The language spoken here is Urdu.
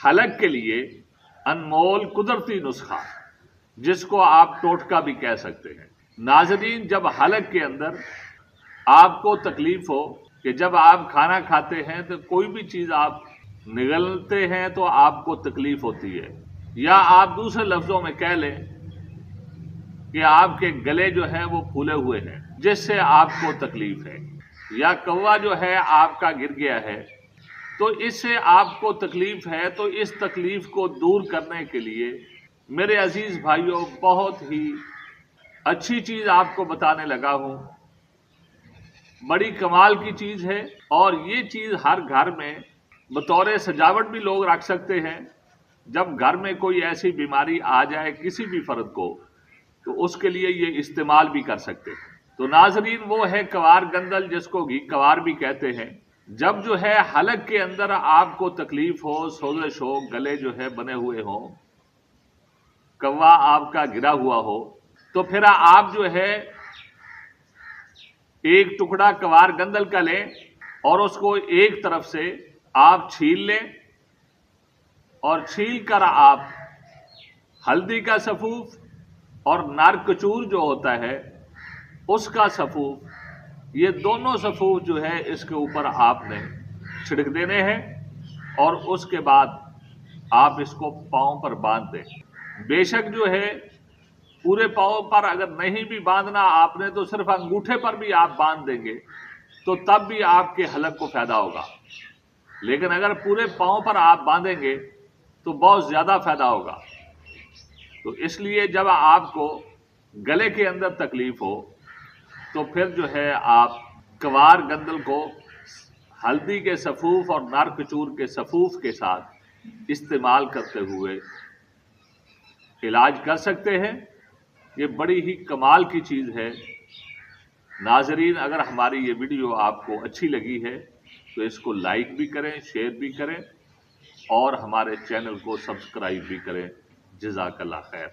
حلق کے لیے انمول قدرتی نسخہ جس کو آپ ٹوٹکا بھی کہہ سکتے ہیں۔ ناظرین، جب حلق کے اندر آپ کو تکلیف ہو کہ جب آپ کھانا کھاتے ہیں تو کوئی بھی چیز آپ نگلتے ہیں تو آپ کو تکلیف ہوتی ہے، یا آپ دوسرے لفظوں میں کہہ لیں کہ آپ کے گلے جو ہیں وہ پھولے ہوئے ہیں جس سے آپ کو تکلیف ہے، یا کوا جو ہے آپ کا گر گیا ہے تو اس سے آپ کو تکلیف ہے، تو اس تکلیف کو دور کرنے کے لیے میرے عزیز بھائیوں بہت ہی اچھی چیز آپ کو بتانے لگا ہوں۔ بڑی کمال کی چیز ہے، اور یہ چیز ہر گھر میں بطور سجاوٹ بھی لوگ رکھ سکتے ہیں۔ جب گھر میں کوئی ایسی بیماری آ جائے کسی بھی فرد کو تو اس کے لیے یہ استعمال بھی کر سکتے ہیں۔ تو ناظرین، وہ ہے کوار گندل جس کو گھی کوار بھی کہتے ہیں۔ جب جو ہے حلق کے اندر آپ کو تکلیف ہو، سوزش ہو، گلے جو ہے بنے ہوئے ہوں، کوا آپ کا گرا ہوا ہو، تو پھر آپ جو ہے ایک ٹکڑا کوار گندل کا لیں اور اس کو ایک طرف سے آپ چھیل لیں، اور چھیل کر آپ ہلدی کا سفوف اور نارکچور جو ہوتا ہے اس کا سفوف، یہ دونوں سفوف جو ہے اس کے اوپر آپ نے چھڑک دینے ہیں، اور اس کے بعد آپ اس کو پاؤں پر باندھ دیں۔ بے شک جو ہے پورے پاؤں پر اگر نہیں بھی باندھنا آپ نے تو صرف انگوٹھے پر بھی آپ باندھ دیں گے تو تب بھی آپ کے حلق کو فائدہ ہوگا، لیکن اگر پورے پاؤں پر آپ باندھیں گے تو بہت زیادہ فائدہ ہوگا۔ تو اس لیے جب آپ کو گلے کے اندر تکلیف ہو تو پھر جو ہے آپ کوار گندل کو ہلدی کے سفوف اور نارکچور کے سفوف کے ساتھ استعمال کرتے ہوئے علاج کر سکتے ہیں۔ یہ بڑی ہی کمال کی چیز ہے۔ ناظرین، اگر ہماری یہ ویڈیو آپ کو اچھی لگی ہے تو اس کو لائک بھی کریں، شیئر بھی کریں، اور ہمارے چینل کو سبسکرائب بھی کریں۔ جزاک اللہ خیر۔